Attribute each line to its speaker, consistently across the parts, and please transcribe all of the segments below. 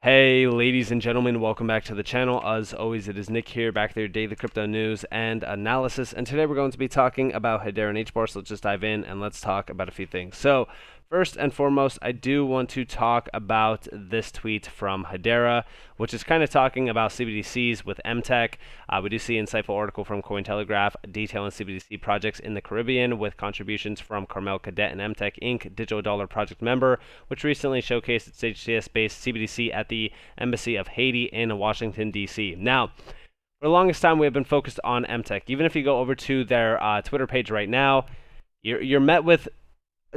Speaker 1: Hey ladies and gentlemen, welcome back to the channel. As always, it is Nick here, back there, daily crypto news and analysis. And today we're going to be talking about Hedera Hbar, so let's just dive in and let's talk about a few things. So first and foremost, I do want to talk about this tweet from Hedera, which is kind of talking about CBDCs with MEXC. We do see an insightful article from Cointelegraph detailing CBDC projects in the Caribbean with contributions from Carmel Cadet and MEXC Inc., Digital Dollar Project member, which recently showcased its HCS-based CBDC at the Embassy of Haiti in Washington, D.C. Now, for the longest time, we have been focused on MEXC. Even if you go over to their Twitter page right now, you're met with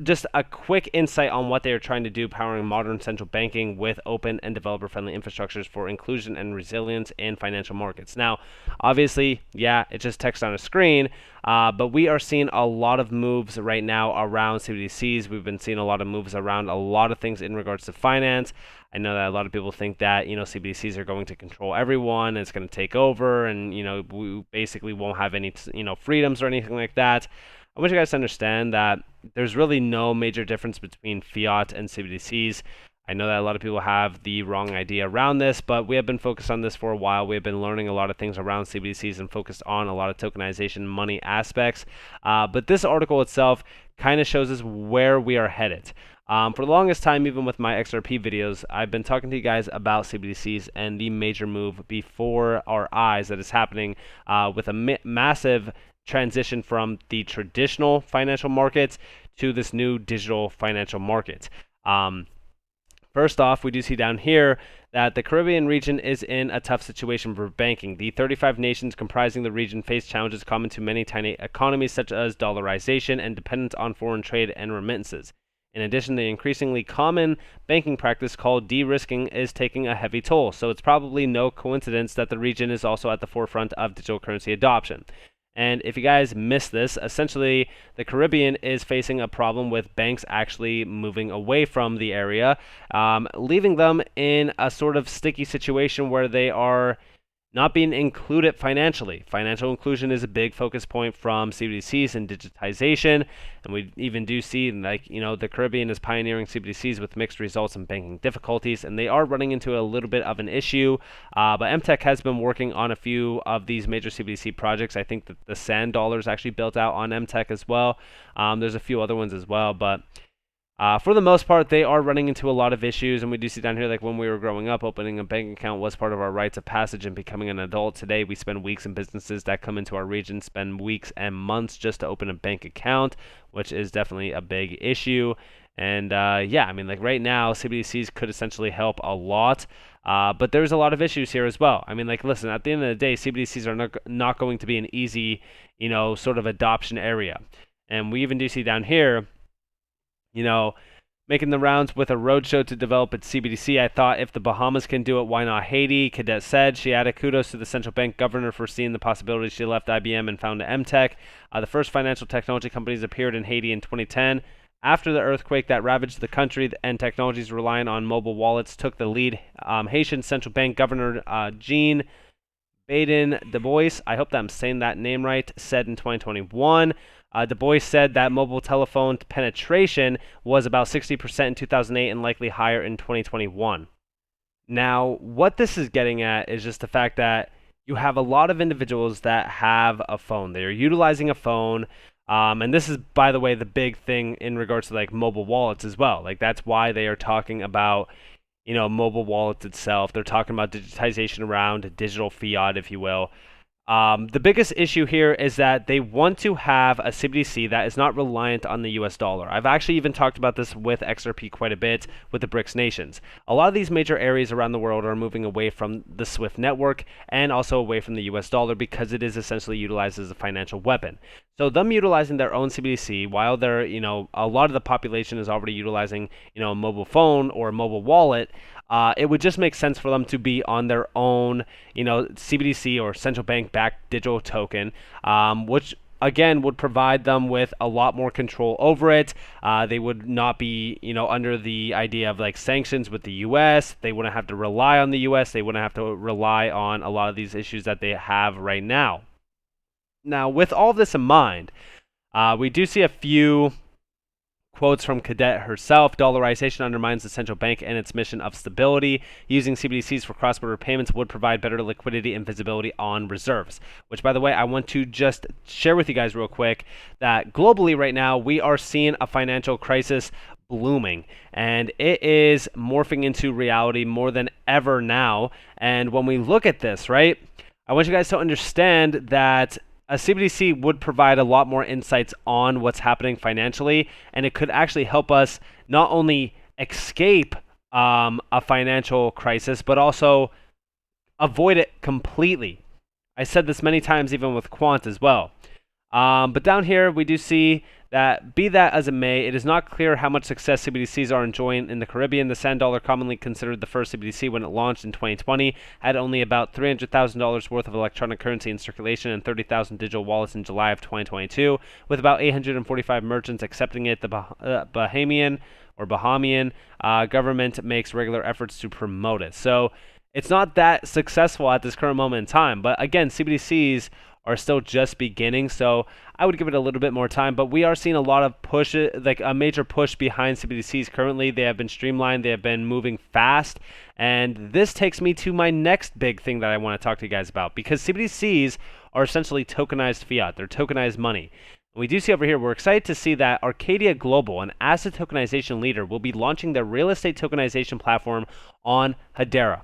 Speaker 1: just a quick insight on what they are trying to do, powering modern central banking with open and developer-friendly infrastructures for inclusion and resilience in financial markets. Now, obviously, yeah, it's just text on a screen, but we are seeing a lot of moves right now around CBDCs. We've been seeing a lot of moves around a lot of things in regards to finance. I know that a lot of people think that, CBDCs are going to control everyone, and it's going to take over, and, we basically won't have any, freedoms or anything like that. I want you guys to understand that there's really no major difference between fiat and CBDCs. I know that a lot of people have the wrong idea around this, but we have been focused on this for a while. We have been learning a lot of things around CBDCs and focused on a lot of tokenization money aspects. But this article itself kind of shows us where we are headed. For the longest time, even with my XRP videos, I've been talking to you guys about CBDCs and the major move before our eyes that is happening with a massive transition from the traditional financial markets to this new digital financial market. First off, we do see down here that the Caribbean region is in a tough situation for banking. The 35 nations comprising the region face challenges common to many tiny economies, such as dollarization and dependence on foreign trade and remittances. In addition, the increasingly common banking practice called de-risking is taking a heavy toll, so it's probably no coincidence that the region is also at the forefront of digital currency adoption. And if you guys missed this, essentially the Caribbean is facing a problem with banks actually moving away from the area, leaving them in a sort of sticky situation where they are not being included financially. Financial inclusion is a big focus point from CBDCs and digitization, and we even do see the Caribbean is pioneering CBDCs with mixed results and banking difficulties, and they are running into a little bit of an issue. But MEXC has been working on a few of these major CBDC projects. I think that the Sand Dollar is actually built out on MEXC as well. There's a few other ones as well, but for the most part, they are running into a lot of issues, and we do see down here, like when we were growing up, opening a bank account was part of our rites of passage and becoming an adult. Today, we spend weeks in businesses that come into our region, spend weeks and months just to open a bank account, which is definitely a big issue. And yeah, I mean, like right now, CBDCs could essentially help a lot. But there's a lot of issues here as well. I mean, like, listen, at the end of the day, CBDCs are not going to be an easy, sort of adoption area. And we even do see down here, making the rounds with a roadshow to develop its CBDC. I thought if the Bahamas can do it, why not Haiti? Cadet said. She added kudos to the central bank governor for seeing the possibility. She left IBM and founded MEXC. The first financial technology companies appeared in Haiti in 2010. After the earthquake that ravaged the country and technologies relying on mobile wallets took the lead, Haitian central bank governor Jean Baden Du Bois, I hope that I'm saying that name right, said in 2021. Du Bois said that mobile telephone penetration was about 60% in 2008 and likely higher in 2021. Now, what this is getting at is just the fact that you have a lot of individuals that have a phone. They are utilizing a phone, and this is, by the way, the big thing in regards to like mobile wallets as well. Like that's why they are talking about mobile wallets itself. They're talking about digitization around digital fiat, if you will. The biggest issue here is that they want to have a CBDC that is not reliant on the US dollar. I've actually even talked about this with XRP quite a bit with the BRICS nations. A lot of these major areas around the world are moving away from the SWIFT network and also away from the US dollar because it is essentially utilized as a financial weapon. So them utilizing their own CBDC while they're, a lot of the population is already utilizing, a mobile phone or a mobile wallet, it would just make sense for them to be on their own, CBDC or central bank-backed digital token, which again would provide them with a lot more control over it. They would not be, under the idea of like sanctions with the U.S. They wouldn't have to rely on the U.S. They wouldn't have to rely on a lot of these issues that they have right now. Now, with all this in mind, we do see a few Quotes from Cadet herself: dollarization undermines the central bank and its mission of stability. Using CBDCs for cross-border payments would provide better liquidity and visibility on reserves. Which, by the way, I want to just share with you guys real quick that globally right now we are seeing a financial crisis blooming, and it is morphing into reality more than ever now. And when we look at this, right, I want you guys to understand that a CBDC would provide a lot more insights on what's happening financially, and it could actually help us not only escape a financial crisis, but also avoid it completely. I said this many times, even with Quant as well. But down here, we do see that, be that as it may, it is not clear how much success CBDCs are enjoying in the Caribbean. The sand dollar, commonly considered the first CBDC when it launched in 2020, had only about $300,000 worth of electronic currency in circulation and 30,000 digital wallets in July of 2022, with about 845 merchants accepting it. The Bahamian government makes regular efforts to promote it. So it's not that successful at this current moment in time. But again, CBDCs are still just beginning, so I would give it a little bit more time. But we are seeing a lot of push, like a major push behind CBDCs currently. They have been streamlined, they have been moving fast, and this takes me to my next big thing that I want to talk to you guys about, because CBDCs are essentially tokenized fiat. They're tokenized money. We do see over here, we're excited to see that Arcadia Global, an asset tokenization leader, will be launching their real estate tokenization platform on Hedera.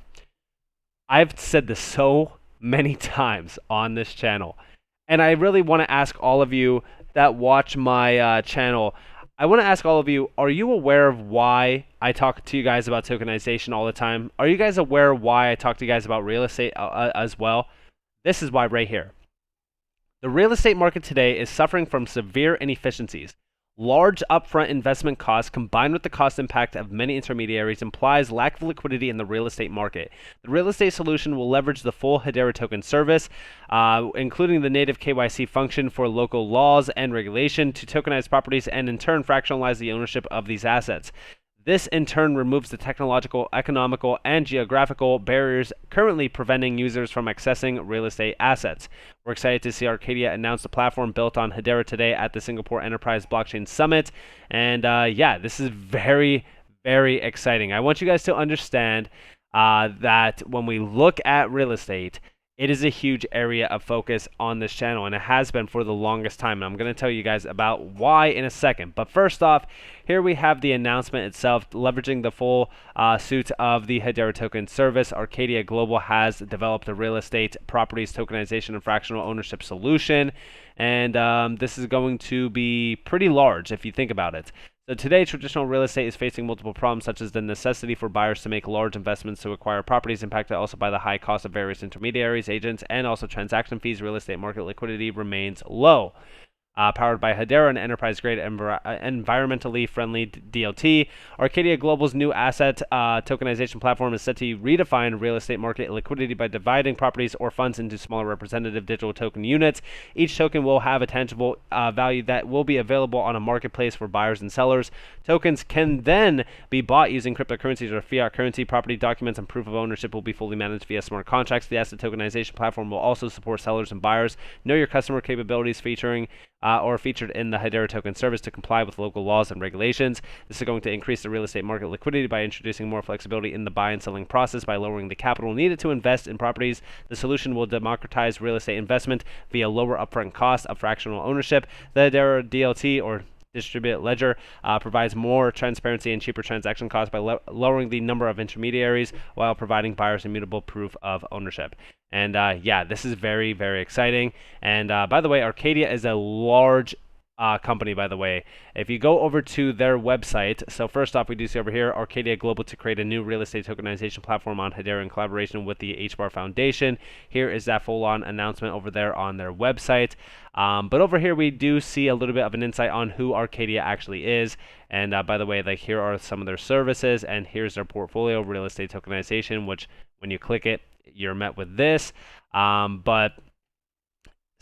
Speaker 1: I've said this so many times on this channel, and I really want to ask all of you that watch my channel, I want to ask all of you, are you aware of why I talk to you guys about tokenization all the time? Are you guys aware of why I talk to you guys about real estate as well? This is why right here. The real estate market today is suffering from severe inefficiencies. Large upfront investment costs combined with the cost impact of many intermediaries implies lack of liquidity in the real estate market. The real estate solution will leverage the full Hedera token service, including the native KYC function for local laws and regulation, to tokenize properties and in turn fractionalize the ownership of these assets. This in turn removes the technological, economical, and geographical barriers currently preventing users from accessing real estate assets. We're excited to see Arcadia announce the platform built on Hedera today at the Singapore Enterprise Blockchain Summit. And yeah, this is very, very exciting. I want you guys to understand that when we look at real estate, it is a huge area of focus on this channel, and it has been for the longest time. And I'm going to tell you guys about why in a second. But first off, here we have the announcement itself, leveraging the full suite of the Hedera token service. Arcadia Global has developed a real estate properties tokenization and fractional ownership solution. And this is going to be pretty large if you think about it. So today, traditional real estate is facing multiple problems, such as the necessity for buyers to make large investments to acquire properties, impacted also by the high cost of various intermediaries, agents, and also transaction fees. Real estate market liquidity remains low. Powered by Hedera, an enterprise-grade environmentally friendly DLT, Arcadia Global's new asset tokenization platform is set to redefine real estate market liquidity by dividing properties or funds into smaller representative digital token units. Each token will have a tangible value that will be available on a marketplace for buyers and sellers. Tokens can then be bought using cryptocurrencies or fiat currency. Property documents and proof of ownership will be fully managed via smart contracts. The asset tokenization platform will also support sellers and buyers. Know your customer capabilities featured in the Hedera token service to comply with local laws and regulations. This is going to increase the real estate market liquidity by introducing more flexibility in the buy and selling process by lowering the capital needed to invest in properties. The solution will democratize real estate investment via lower upfront cost of fractional ownership. The Hedera DLT, or distributed ledger, provides more transparency and cheaper transaction costs by lowering the number of intermediaries while providing buyers immutable proof of ownership. And yeah, this is very, very exciting. And by the way, Arcadia is a large company, by the way. If you go over to their website, so first off, we do see over here, Arcadia Global to create a new real estate tokenization platform on Hedera in collaboration with the Hbar Foundation. Here is that full-on announcement over there on their website. But over here, we do see a little bit of an insight on who Arcadia actually is. And by the way, like, here are some of their services, and here's their portfolio, real estate tokenization, which when you click it, you're met with this. But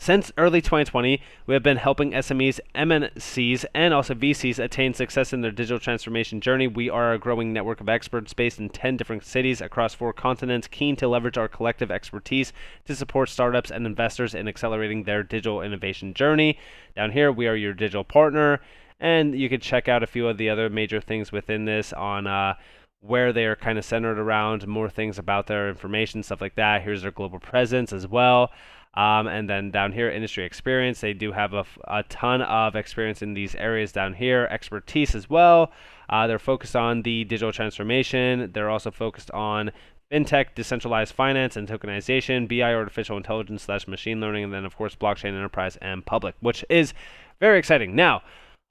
Speaker 1: since early 2020, we have been helping SMEs, MNCs, and also VCs attain success in their digital transformation journey. We are a growing network of experts based in 10 different cities across 4 continents, keen to leverage our collective expertise to support startups and investors in accelerating their digital innovation journey. Down here, we are your digital partner. And you could check out a few of the other major things within this on where they are kind of centered around, more things about their information, stuff like that. Here's their global presence as well. And then down here, industry experience. They do have a ton of experience in these areas down here, expertise as well. They're focused on the digital transformation. They're also focused on fintech, decentralized finance, and tokenization, BI, artificial intelligence / machine learning, and then, of course, blockchain, enterprise, and public, which is very exciting. Now,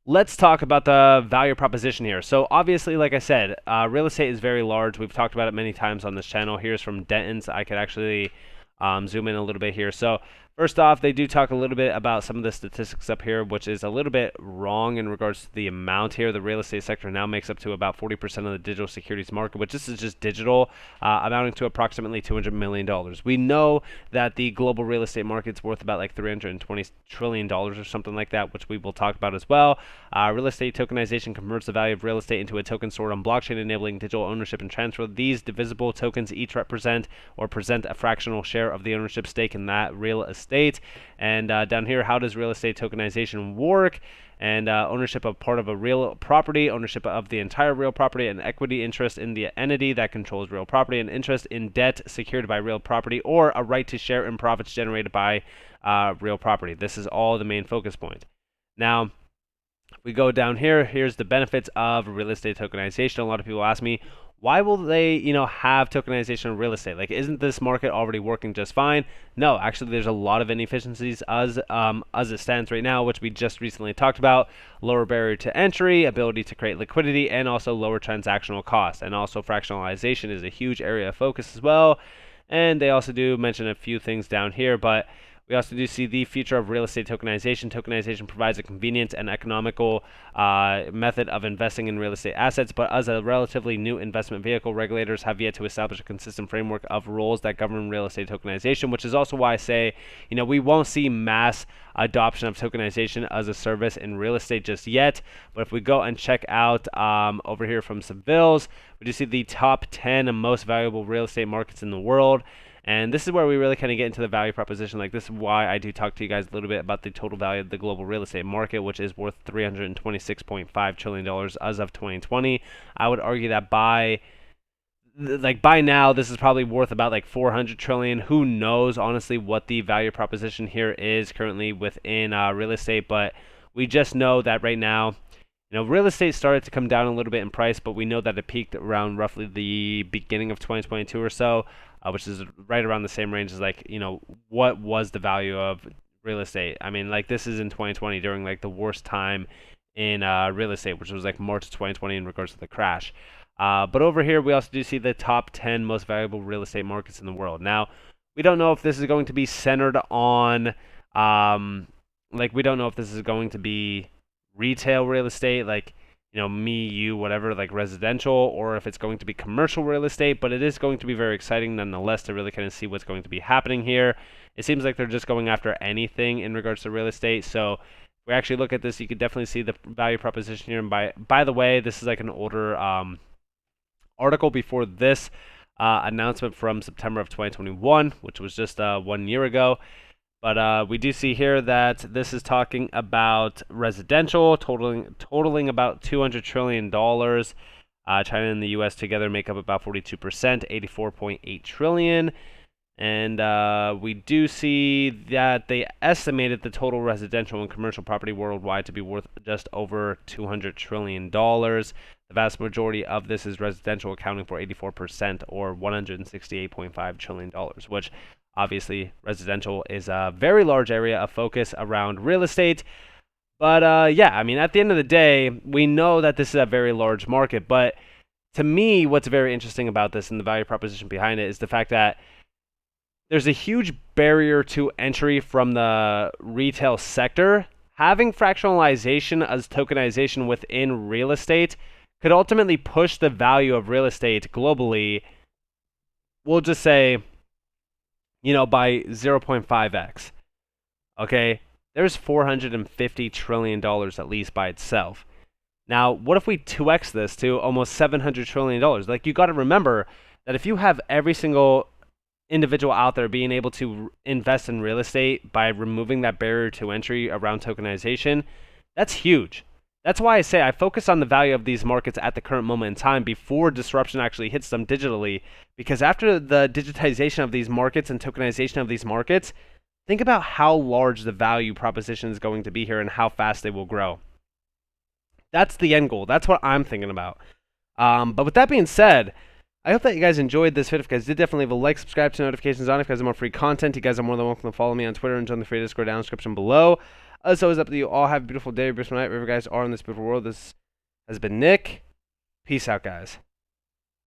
Speaker 1: let's talk about the value proposition here. So obviously, like I said, real estate is very large. We've talked about it many times on this channel. Here's from Denton's. I could actually zoom in a little bit here. So first off, they do talk a little bit about some of the statistics up here, which is a little bit wrong in regards to the amount here. The real estate sector now makes up to about 40% of the digital securities market, which this is just digital, amounting to approximately $200 million. We know that the global real estate market's worth about like $320 trillion or something like that, which we will talk about as well. Real estate tokenization converts the value of real estate into a token stored on blockchain, enabling digital ownership and transfer. These divisible tokens each represent or present a fractional share of the ownership stake in that real estate. And down here, how does real estate tokenization work? And ownership of part of a real property, ownership of the entire real property, and equity interest in the entity that controls real property, and interest in debt secured by real property, or a right to share in profits generated by real property. This is all the main focus point. Now, if we go down here, here's the benefits of real estate tokenization. A lot of people ask me, why will they, have tokenization of real estate? Like, isn't this market already working just fine? No, actually, there's a lot of inefficiencies as it stands right now, which we just recently talked about. Lower barrier to entry, ability to create liquidity, and also lower transactional costs. And also fractionalization is a huge area of focus as well. And they also do mention a few things down here, but we also do see the future of real estate tokenization. Tokenization provides a convenient and economical method of investing in real estate assets, but as a relatively new investment vehicle, regulators have yet to establish a consistent framework of rules that govern real estate tokenization, which is also why I say, we won't see mass adoption of tokenization as a service in real estate just yet. But if we go and check out over here from Seville's, we do see the top 10 most valuable real estate markets in the world. And this is where we really kind of get into the value proposition. Like, this is why I do talk to you guys a little bit about the total value of the global real estate market, which is worth $326.5 trillion as of 2020. I would argue that by now, this is probably worth about like 400 trillion. Who knows, honestly, what the value proposition here is currently within real estate, but we just know that right now, real estate started to come down a little bit in price, but we know that it peaked around roughly the beginning of 2022 or so, which is right around the same range as what was the value of real estate. I mean, like, this is in 2020 during like the worst time in real estate, which was like March of 2020 in regards to the crash. But over here, we also do see the top 10 most valuable real estate markets in the world. Now, we don't know if this is going to be centered on, we don't know if this is going to be retail real estate, like, me, you, whatever, like residential, or if it's going to be commercial real estate, but it is going to be very exciting nonetheless to really kind of see what's going to be happening here. It seems like they're just going after anything in regards to real estate. So if we actually look at this, you could definitely see the value proposition here. And by the way, this is like an older article before this announcement from September of 2021, which was just 1 year ago. But we do see here that this is talking about residential, totaling about $200 trillion. China and the U.S. together make up about 42%, $84.8 trillion. And we do see that they estimated the total residential and commercial property worldwide to be worth just over $200 trillion. The vast majority of this is residential, accounting for 84%, or $168.5 trillion, which obviously residential is a very large area of focus around real estate. But yeah, I mean, at the end of the day, we know that this is a very large market. But to me, what's very interesting about this and the value proposition behind it is the fact that there's a huge barrier to entry from the retail sector. Having fractionalization as tokenization within real estate could ultimately push the value of real estate globally, we'll just say, by 0.5x. Okay? There's $450 trillion at least by itself. Now, what if we 2x this to almost $700 trillion? Like, you got to remember that if you have every single individual out there being able to invest in real estate by removing that barrier to entry around tokenization, that's huge. That's why I say I focus on the value of these markets at the current moment in time before disruption actually hits them digitally, because after the digitization of these markets and tokenization of these markets, think about how large the value proposition is going to be here and how fast they will grow. That's the end goal. That's what I'm thinking about. But with that being said, I hope that you guys enjoyed this video. If you guys did, definitely leave a like, subscribe to notifications on. If you guys want more free content, you guys are more than welcome to follow me on Twitter and join the free Discord down in the description below. As always, up to you all. Have a beautiful day, beautiful night, wherever you guys are in this beautiful world. This has been Nick. Peace out, guys.